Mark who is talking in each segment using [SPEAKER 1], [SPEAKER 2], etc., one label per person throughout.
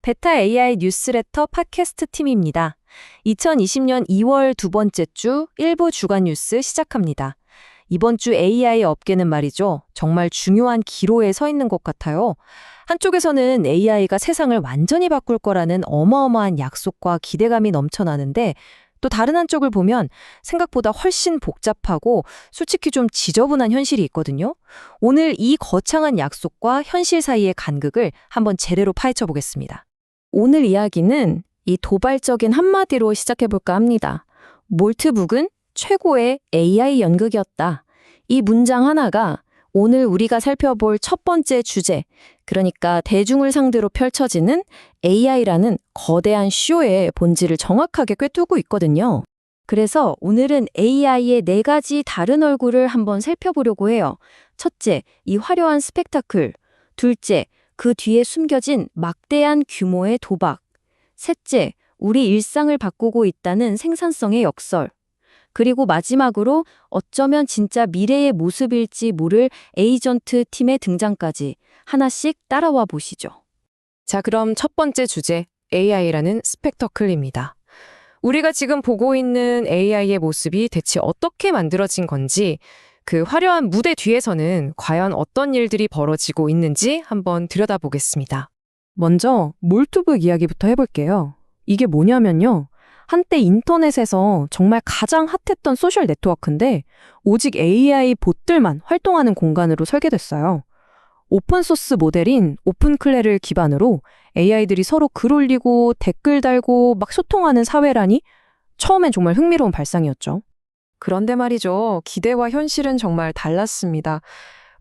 [SPEAKER 1] 베타 AI 뉴스레터 팟캐스트 팀입니다. 2020년 2월 두 번째 주 일부 주간 뉴스 시작합니다. 이번 주 AI 업계는 말이죠. 정말 중요한 기로에 서 있는 것 같아요. 한쪽에서는 AI가 세상을 완전히 바꿀 거라는 어마어마한 약속과 기대감이 넘쳐나는데 또 다른 한쪽을 보면 생각보다 훨씬 복잡하고 솔직히 좀 지저분한 현실이 있거든요. 오늘 이 거창한 약속과 현실 사이의 간극을 한번 제대로 파헤쳐 보겠습니다. 오늘 이야기는 이 도발적인 한마디로 시작해볼까 합니다. 몰트북은 최고의 AI 연극이었다. 이 문장 하나가 오늘 우리가 살펴볼 첫 번째 주제, 그러니까 대중을 상대로 펼쳐지는 AI라는 거대한 쇼의 본질을 정확하게 꿰뚫고 있거든요. 그래서 오늘은 AI의 4가지 다른 얼굴을 한번 살펴보려고 해요. 첫째, 이 화려한 스펙타클. 둘째, 그 뒤에 숨겨진 막대한 규모의 도박. 셋째, 우리 일상을 바꾸고 있다는 생산성의 역설. 그리고 마지막으로 어쩌면 진짜 미래의 모습일지 모를 에이전트 팀의 등장까지 하나씩 따라와 보시죠.
[SPEAKER 2] 자, 그럼 첫 번째 주제, AI라는 스펙터클입니다. 우리가 지금 보고 있는 AI의 모습이 대체 어떻게 만들어진 건지, 그 화려한 무대 뒤에서는 과연 어떤 일들이 벌어지고 있는지 한번 들여다보겠습니다.
[SPEAKER 3] 먼저 몰트북 이야기부터 해볼게요. 이게 뭐냐면요. 한때 인터넷에서 정말 가장 핫했던 소셜 네트워크인데 오직 AI 봇들만 활동하는 공간으로 설계됐어요. 오픈소스 모델인 오픈클레를 기반으로 AI들이 서로 글 올리고 댓글 달고 막 소통하는 사회라니 처음엔 정말 흥미로운 발상이었죠.
[SPEAKER 2] 그런데 말이죠. 기대와 현실은 정말 달랐습니다.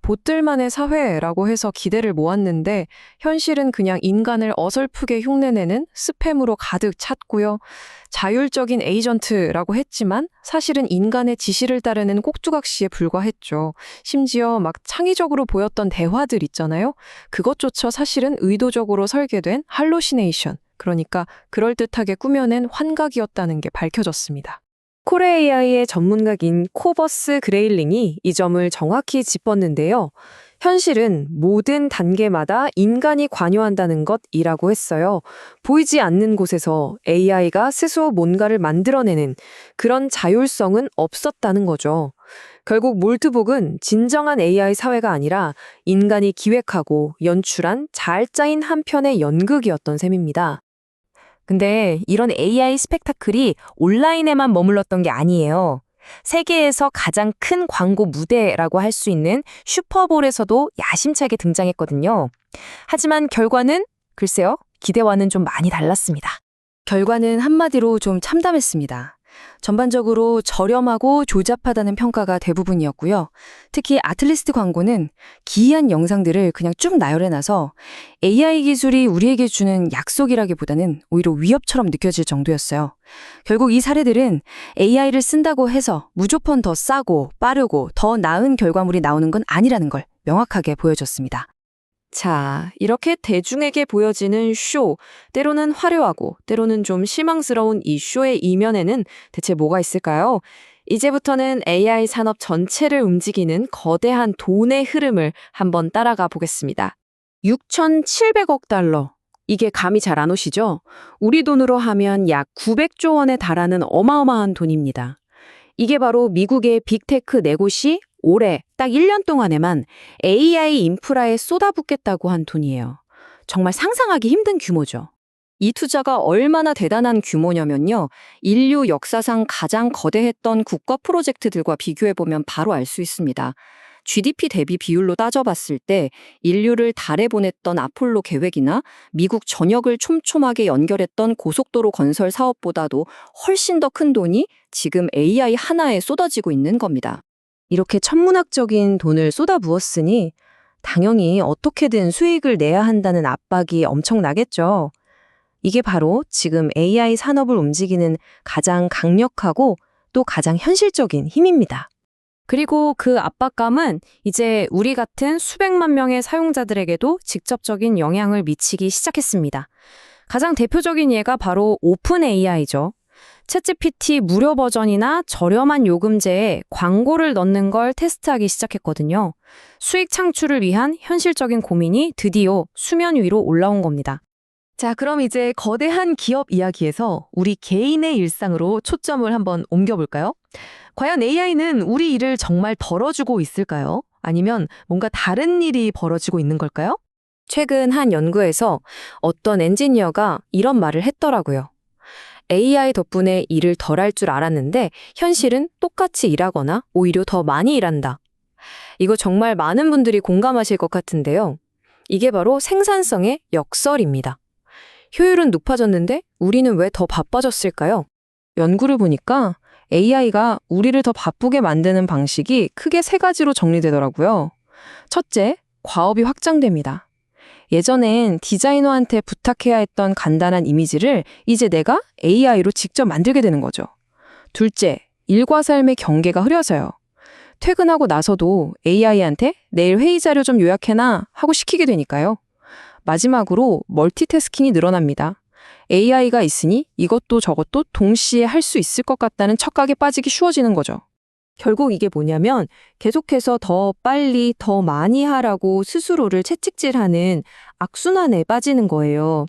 [SPEAKER 2] 봇들만의 사회라고 해서 기대를 모았는데 현실은 그냥 인간을 어설프게 흉내내는 스팸으로 가득 찼고요. 자율적인 에이전트라고 했지만 사실은 인간의 지시를 따르는 꼭두각시에 불과했죠. 심지어 막 창의적으로 보였던 대화들 있잖아요. 그것조차 사실은 의도적으로 설계된 할로시네이션, 그러니까 그럴듯하게 꾸며낸 환각이었다는 게 밝혀졌습니다.
[SPEAKER 1] 콜 AI의 전문가인 코버스 그레일링이 이 점을 정확히 짚었는데요. 현실은 모든 단계마다 인간이 관여한다는 것이라고 했어요. 보이지 않는 곳에서 AI가 스스로 뭔가를 만들어내는 그런 자율성은 없었다는 거죠. 결국 몰트북은 진정한 AI 사회가 아니라 인간이 기획하고 연출한 잘 짜인 한 편의 연극이었던 셈입니다. 근데 이런 AI 스펙타클이 온라인에만 머물렀던 게 아니에요. 세계에서 가장 큰 광고 무대라고 할 수 있는 슈퍼볼에서도 야심차게 등장했거든요. 하지만 결과는 글쎄요, 기대와는 좀 많이 달랐습니다. 결과는 한마디로 좀 참담했습니다. 전반적으로 저렴하고 조잡하다는 평가가 대부분이었고요. 특히 아틀리스트 광고는 기이한 영상들을 그냥 쭉 나열해놔서 AI 기술이 우리에게 주는 약속이라기보다는 오히려 위협처럼 느껴질 정도였어요. 결국 이 사례들은 AI를 쓴다고 해서 무조건 더 싸고 빠르고 더 나은 결과물이 나오는 건 아니라는 걸 명확하게 보여줬습니다. 자, 이렇게 대중에게 보여지는 쇼, 때로는 화려하고 때로는 좀 실망스러운 이 쇼의 이면에는 대체 뭐가 있을까요? 이제부터는 AI 산업 전체를 움직이는 거대한 돈의 흐름을 한번 따라가 보겠습니다. 6,700억 달러. 이게 감이 잘 안 오시죠? 우리 돈으로 하면 약 900조 원에 달하는 어마어마한 돈입니다. 이게 바로 미국의 빅테크 4곳이 올해 딱 1년 동안에만 AI 인프라에 쏟아붓겠다고 한 돈이에요. 정말 상상하기 힘든 규모죠. 이 투자가 얼마나 대단한 규모냐면요. 인류 역사상 가장 거대했던 국가 프로젝트들과 비교해보면 바로 알 수 있습니다. GDP 대비 비율로 따져봤을 때 인류를 달에 보냈던 아폴로 계획이나 미국 전역을 촘촘하게 연결했던 고속도로 건설 사업보다도 훨씬 더 큰 돈이 지금 AI 하나에 쏟아지고 있는 겁니다. 이렇게 천문학적인 돈을 쏟아부었으니 당연히 어떻게든 수익을 내야 한다는 압박이 엄청나겠죠. 이게 바로 지금 AI 산업을 움직이는 가장 강력하고 또 가장 현실적인 힘입니다. 그리고 그 압박감은 이제 우리 같은 수백만 명의 사용자들에게도 직접적인 영향을 미치기 시작했습니다. 가장 대표적인 예가 바로 오픈 AI죠. 챗GPT 무료 버전이나 저렴한 요금제에 광고를 넣는 걸 테스트하기 시작했거든요. 수익 창출을 위한 현실적인 고민이 드디어 수면 위로 올라온 겁니다.
[SPEAKER 4] 자, 그럼 이제 거대한 기업 이야기에서 우리 개인의 일상으로 초점을 한번 옮겨볼까요? 과연 AI는 우리 일을 정말 덜어주고 있을까요? 아니면 뭔가 다른 일이 벌어지고 있는 걸까요?
[SPEAKER 1] 최근 한 연구에서 어떤 엔지니어가 이런 말을 했더라고요. AI 덕분에 일을 덜 할 줄 알았는데 현실은 똑같이 일하거나 오히려 더 많이 일한다. 이거 정말 많은 분들이 공감하실 것 같은데요. 이게 바로 생산성의 역설입니다. 효율은 높아졌는데 우리는 왜 더 바빠졌을까요?
[SPEAKER 2] 연구를 보니까 AI가 우리를 더 바쁘게 만드는 방식이 크게 3가지로 정리되더라고요. 첫째, 과업이 확장됩니다. 예전엔 디자이너한테 부탁해야 했던 간단한 이미지를 이제 내가 AI로 직접 만들게 되는 거죠. 둘째, 일과 삶의 경계가 흐려져요. 퇴근하고 나서도 AI한테 내일 회의 자료 좀 요약해놔 하고 시키게 되니까요. 마지막으로 멀티태스킹이 늘어납니다. AI가 있으니 이것도 저것도 동시에 할 수 있을 것 같다는 착각에 빠지기 쉬워지는 거죠.
[SPEAKER 1] 결국 이게 뭐냐면 계속해서 더 빨리 더 많이 하라고 스스로를 채찍질하는 악순환에 빠지는 거예요.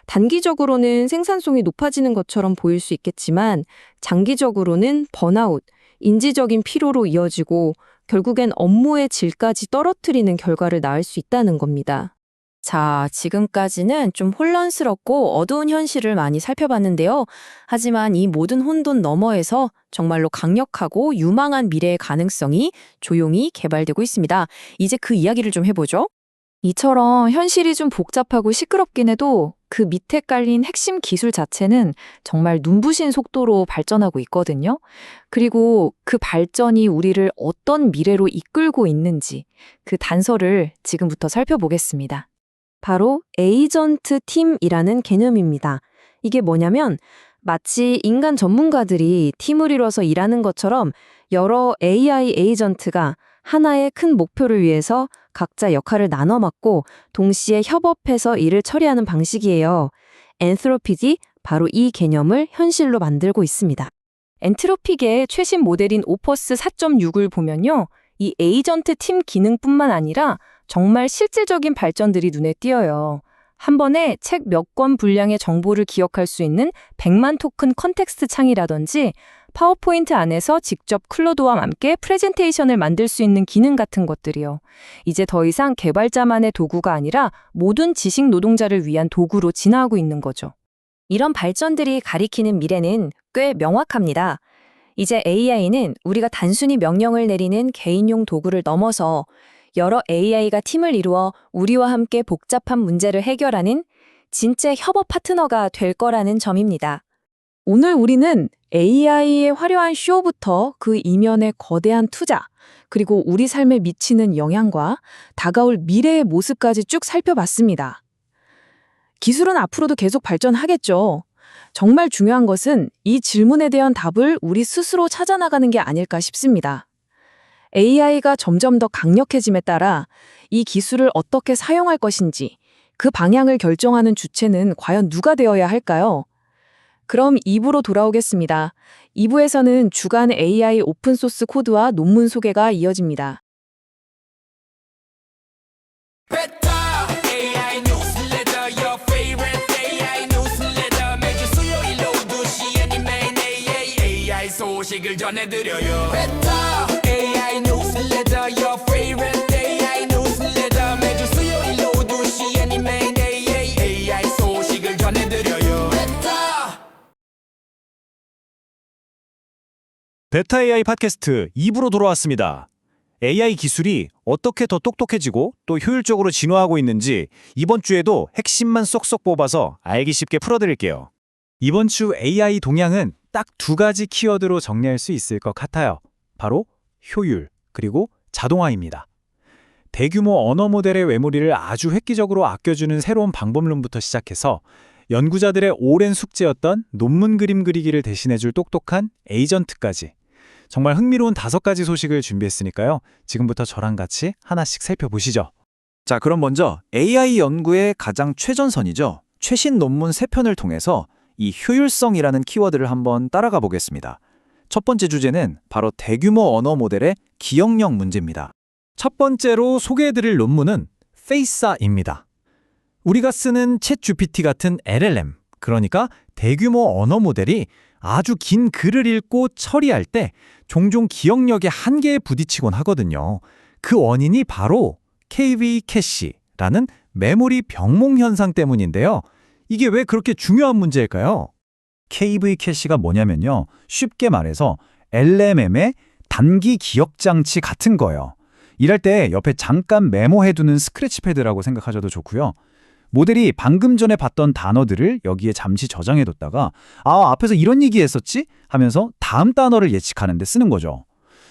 [SPEAKER 1] 단기적으로는 생산성이 높아지는 것처럼 보일 수 있겠지만 장기적으로는 번아웃, 인지적인 피로로 이어지고 결국엔 업무의 질까지 떨어뜨리는 결과를 낳을 수 있다는 겁니다. 자, 지금까지는 좀 혼란스럽고 어두운 현실을 많이 살펴봤는데요. 하지만 이 모든 혼돈 너머에서 정말로 강력하고 유망한 미래의 가능성이 조용히 개발되고 있습니다. 이제 그 이야기를 좀 해보죠.
[SPEAKER 4] 이처럼 현실이 좀 복잡하고 시끄럽긴 해도 그 밑에 깔린 핵심 기술 자체는 정말 눈부신 속도로 발전하고 있거든요. 그리고 그 발전이 우리를 어떤 미래로 이끌고 있는지 그 단서를 지금부터 살펴보겠습니다.
[SPEAKER 1] 바로 에이전트 팀이라는 개념입니다. 이게 뭐냐면 마치 인간 전문가들이 팀을 이뤄서 일하는 것처럼 여러 AI 에이전트가 하나의 큰 목표를 위해서 각자 역할을 나눠 맡고 동시에 협업해서 일을 처리하는 방식이에요. 엔트로픽이 바로 이 개념을 현실로 만들고 있습니다.
[SPEAKER 4] 엔트로픽의 최신 모델인 오퍼스 4.6을 보면요. 이 에이전트 팀 기능뿐만 아니라 정말 실질적인 발전들이 눈에 띄어요. 한 번에 책 몇 권 분량의 정보를 기억할 수 있는 100만 토큰 컨텍스트 창이라든지 파워포인트 안에서 직접 클로드와 함께 프레젠테이션을 만들 수 있는 기능 같은 것들이요. 이제 더 이상 개발자만의 도구가 아니라 모든 지식 노동자를 위한 도구로 진화하고 있는 거죠.
[SPEAKER 1] 이런 발전들이 가리키는 미래는 꽤 명확합니다. 이제 AI는 우리가 단순히 명령을 내리는 개인용 도구를 넘어서 여러 AI가 팀을 이루어 우리와 함께 복잡한 문제를 해결하는 진짜 협업 파트너가 될 거라는 점입니다.
[SPEAKER 2] 오늘 우리는 AI의 화려한 쇼부터 그 이면의 거대한 투자, 그리고 우리 삶에 미치는 영향과 다가올 미래의 모습까지 쭉 살펴봤습니다. 기술은 앞으로도 계속 발전하겠죠. 정말 중요한 것은 이 질문에 대한 답을 우리 스스로 찾아나가는 게 아닐까 싶습니다. AI가 점점 더 강력해짐에 따라 이 기술을 어떻게 사용할 것인지 그 방향을 결정하는 주체는 과연 누가 되어야 할까요? 그럼 2부로 돌아오겠습니다. 2부에서는 주간 AI 오픈소스 코드와 논문 소개가 이어집니다.
[SPEAKER 5] AI newsletter, your favorite AI newsletter. 매주 수요일 오후 2시 애니메인 AI 소식을 전해드려요. AI newsletter, your favorite AI newsletter. 매주 수요일 오후 2시 애니메인 AI 소식을 전해드려요.
[SPEAKER 6] 베타 AI 팟캐스트 2부로 돌아왔습니다. AI 기술이 어떻게 더 똑똑해지고 또 효율적으로 진화하고 있는지 이번 주에도 핵심만 쏙쏙 뽑아서 알기 쉽게 풀어드릴게요. 이번 주 AI 동향은 딱 2가지 키워드로 정리할 수 있을 것 같아요. 바로 효율, 그리고 자동화입니다. 대규모 언어 모델의 메모리를 아주 획기적으로 아껴주는 새로운 방법론부터 시작해서 연구자들의 오랜 숙제였던 논문 그림 그리기를 대신해줄 똑똑한 에이전트까지 정말 흥미로운 5가지 소식을 준비했으니까요. 지금부터 저랑 같이 하나씩 살펴보시죠.
[SPEAKER 7] 자, 그럼 먼저 AI 연구의 가장 최전선이죠. 최신 논문 3편을 통해서 이 효율성이라는 키워드를 한번 따라가 보겠습니다. 첫 번째 주제는 바로 대규모 언어 모델의 기억력 문제입니다.
[SPEAKER 6] 첫 번째로 소개해드릴 논문은 페이사입니다.
[SPEAKER 7] 우리가 쓰는 챗 GPT 같은 LLM, 그러니까 대규모 언어 모델이 아주 긴 글을 읽고 처리할 때 종종 기억력의 한계에 부딪히곤 하거든요. 그 원인이 바로 KV 캐시라는 메모리 병목 현상 때문인데요. 이게 왜 그렇게 중요한 문제일까요? KV 캐시가 뭐냐면요. 쉽게 말해서 LMM의 단기 기억 장치 같은 거예요. 일할 때 옆에 잠깐 메모해두는 스크래치패드라고 생각하셔도 좋고요. 모델이 방금 전에 봤던 단어들을 여기에 잠시 저장해뒀다가 앞에서 이런 얘기했었지? 하면서 다음 단어를 예측하는 데 쓰는 거죠.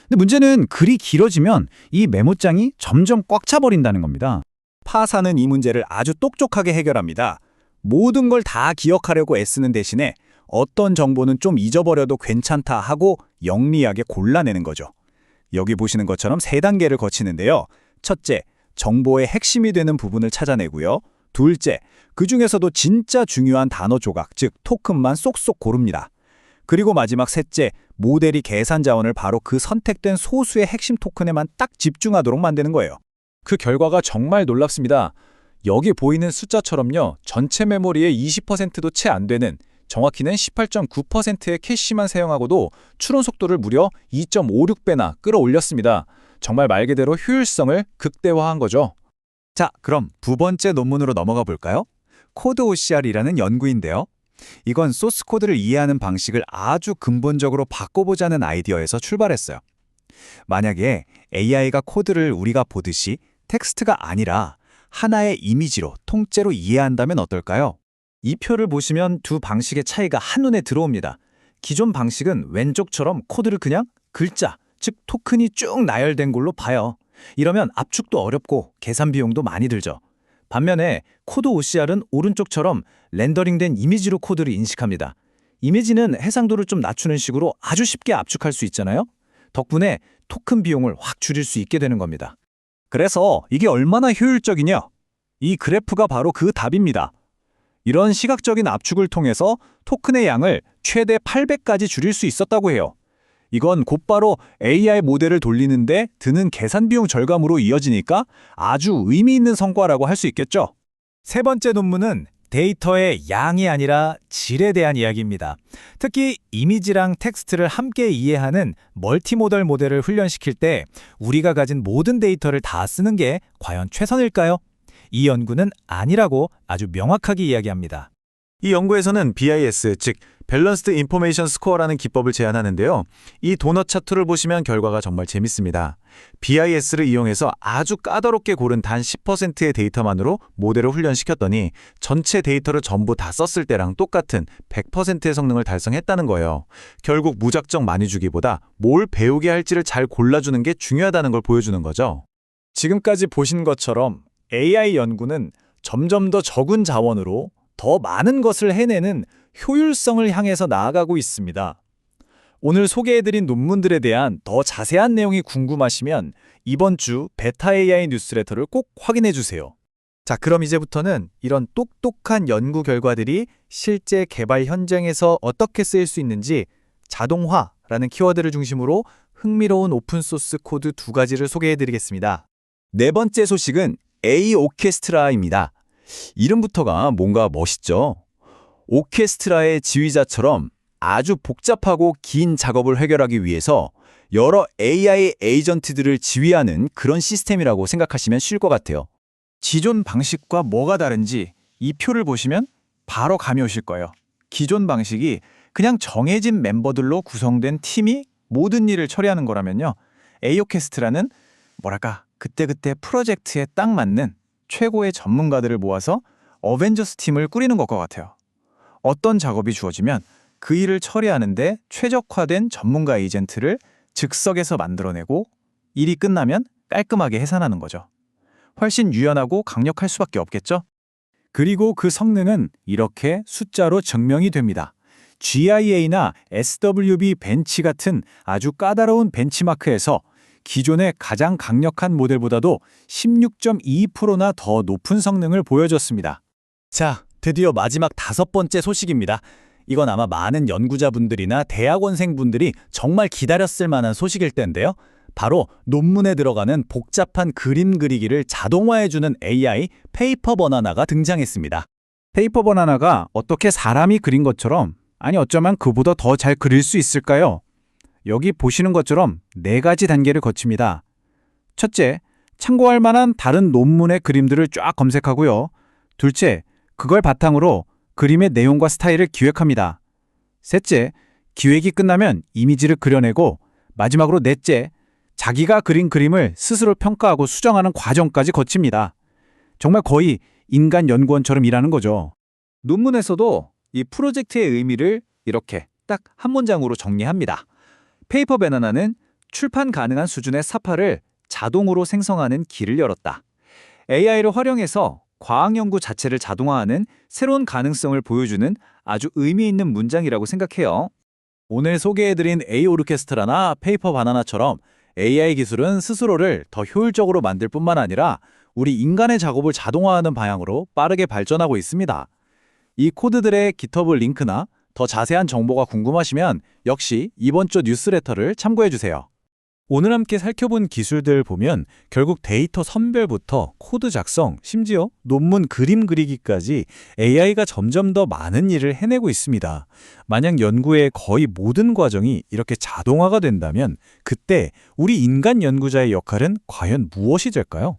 [SPEAKER 7] 근데 문제는 글이 길어지면 이 메모장이 점점 꽉 차버린다는 겁니다. 파사는 이 문제를 아주 똑똑하게 해결합니다. 모든 걸 다 기억하려고 애쓰는 대신에 어떤 정보는 좀 잊어버려도 괜찮다 하고 영리하게 골라내는 거죠. 여기 보시는 것처럼 3단계를 거치는데요. 첫째, 정보의 핵심이 되는 부분을 찾아내고요. 둘째, 그중에서도 진짜 중요한 단어 조각, 즉 토큰만 쏙쏙 고릅니다. 그리고 마지막 셋째, 모델이 계산 자원을 바로 그 선택된 소수의 핵심 토큰에만 딱 집중하도록 만드는 거예요. 그 결과가 정말 놀랍습니다. 여기 보이는 숫자처럼요. 전체 메모리의 20%도 채 안 되는, 정확히는 18.9%의 캐시만 사용하고도 추론 속도를 무려 2.56배나 끌어올렸습니다. 정말 말 그대로 효율성을 극대화한 거죠. 자, 그럼 두 번째 논문으로 넘어가 볼까요? 코드 OCR이라는 연구인데요. 이건 소스 코드를 이해하는 방식을 아주 근본적으로 바꿔보자는 아이디어에서 출발했어요. 만약에 AI가 코드를 우리가 보듯이 텍스트가 아니라 하나의 이미지로 통째로 이해한다면 어떨까요? 이 표를 보시면 두 방식의 차이가 한눈에 들어옵니다. 기존 방식은 왼쪽처럼 코드를 그냥 글자, 즉 토큰이 쭉 나열된 걸로 봐요. 이러면 압축도 어렵고 계산 비용도 많이 들죠. 반면에 코드 OCR은 오른쪽처럼 렌더링된 이미지로 코드를 인식합니다. 이미지는 해상도를 좀 낮추는 식으로 아주 쉽게 압축할 수 있잖아요. 덕분에 토큰 비용을 확 줄일 수 있게 되는 겁니다. 그래서 이게 얼마나 효율적이냐? 이 그래프가 바로 그 답입니다. 이런 시각적인 압축을 통해서 토큰의 양을 최대 8배까지 줄일 수 있었다고 해요. 이건 곧바로 AI 모델을 돌리는데 드는 계산 비용 절감으로 이어지니까 아주 의미 있는 성과라고 할 수 있겠죠. 세 번째 논문은 데이터의 양이 아니라 질에 대한 이야기입니다. 특히 이미지랑 텍스트를 함께 이해하는 멀티모달 모델을 훈련시킬 때 우리가 가진 모든 데이터를 다 쓰는 게 과연 최선일까요? 이 연구는 아니라고 아주 명확하게 이야기합니다. 이 연구에서는 BIS, 즉 밸런스드 인포메이션 스코어라는 기법을 제안하는데요. 이 도넛 차트를 보시면 결과가 정말 재밌습니다. BIS를 이용해서 아주 까다롭게 고른 단 10%의 데이터만으로 모델을 훈련시켰더니 전체 데이터를 전부 다 썼을 때랑 똑같은 100%의 성능을 달성했다는 거예요. 결국 무작정 많이 주기보다 뭘 배우게 할지를 잘 골라주는 게 중요하다는 걸 보여주는 거죠. 지금까지 보신 것처럼 AI 연구는 점점 더 적은 자원으로 더 많은 것을 해내는 효율성을 향해서 나아가고 있습니다. 오늘 소개해드린 논문들에 대한 더 자세한 내용이 궁금하시면 이번 주 베타 AI 뉴스레터를 꼭 확인해주세요. 자, 그럼 이제부터는 이런 똑똑한 연구 결과들이 실제 개발 현장에서 어떻게 쓰일 수 있는지 자동화라는 키워드를 중심으로 흥미로운 오픈소스 코드 2가지를 소개해드리겠습니다. 네 번째 소식은 A 오케스트라입니다. 이름부터가 뭔가 멋있죠? 오케스트라의 지휘자처럼 아주 복잡하고 긴 작업을 해결하기 위해서 여러 AI 에이전트들을 지휘하는 그런 시스템이라고 생각하시면 쉬울 것 같아요. 기존 방식과 뭐가 다른지 이 표를 보시면 바로 감이 오실 거예요. 기존 방식이 그냥 정해진 멤버들로 구성된 팀이 모든 일을 처리하는 거라면요. A 오케스트라는 뭐랄까 그때그때 프로젝트에 딱 맞는 최고의 전문가들을 모아서 어벤져스 팀을 꾸리는 것과 같아요. 어떤 작업이 주어지면 그 일을 처리하는데 최적화된 전문가 에이전트를 즉석에서 만들어내고 일이 끝나면 깔끔하게 해산하는 거죠. 훨씬 유연하고 강력할 수밖에 없겠죠? 그리고 그 성능은 이렇게 숫자로 증명이 됩니다. GIA나 SWB 벤치 같은 아주 까다로운 벤치마크에서 기존의 가장 강력한 모델보다도 16.2%나 더 높은 성능을 보여줬습니다. 자, 드디어 마지막 5번째 소식입니다. 이건 아마 많은 연구자분들이나 대학원생분들이 정말 기다렸을 만한 소식일 텐데요. 바로 논문에 들어가는 복잡한 그림 그리기를 자동화해주는 AI 페이퍼 버나나가 등장했습니다. 페이퍼 버나나가 어떻게 사람이 그린 것처럼, 아니 어쩌면 그보다 더 잘 그릴 수 있을까요? 여기 보시는 것처럼 4가지 단계를 거칩니다. 첫째, 참고할 만한 다른 논문의 그림들을 쫙 검색하고요. 둘째, 그걸 바탕으로 그림의 내용과 스타일을 기획합니다. 셋째, 기획이 끝나면 이미지를 그려내고, 마지막으로 넷째, 자기가 그린 그림을 스스로 평가하고 수정하는 과정까지 거칩니다. 정말 거의 인간 연구원처럼 일하는 거죠. 논문에서도 이 프로젝트의 의미를 이렇게 딱 한 문장으로 정리합니다. 페이퍼 바나나는 출판 가능한 수준의 사파를 자동으로 생성하는 길을 열었다. AI를 활용해서 과학 연구 자체를 자동화하는 새로운 가능성을 보여주는 아주 의미 있는 문장이라고 생각해요. 오늘 소개해드린 A 오르케스트라나 페이퍼 바나나처럼 AI 기술은 스스로를 더 효율적으로 만들 뿐만 아니라 우리 인간의 작업을 자동화하는 방향으로 빠르게 발전하고 있습니다. 이 코드들의 GitHub 링크나 더 자세한 정보가 궁금하시면 역시 이번 주 뉴스레터를 참고해주세요. 오늘 함께 살펴본 기술들 보면 결국 데이터 선별부터 코드 작성, 심지어 논문 그림 그리기까지 AI가 점점 더 많은 일을 해내고 있습니다. 만약 연구의 거의 모든 과정이 이렇게 자동화가 된다면 그때 우리 인간 연구자의 역할은 과연 무엇이 될까요?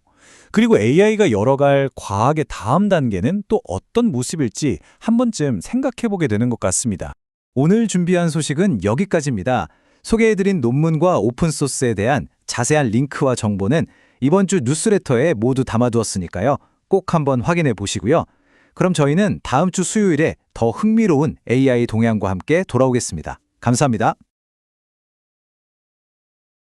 [SPEAKER 7] 그리고 AI가 열어갈 과학의 다음 단계는 또 어떤 모습일지 한 번쯤 생각해보게 되는 것 같습니다. 오늘 준비한 소식은 여기까지입니다. 소개해드린 논문과 오픈소스에 대한 자세한 링크와 정보는 이번 주 뉴스레터에 모두 담아두었으니까요. 꼭 한번 확인해 보시고요. 그럼 저희는 다음 주 수요일에 더 흥미로운 AI 동향과 함께 돌아오겠습니다. 감사합니다.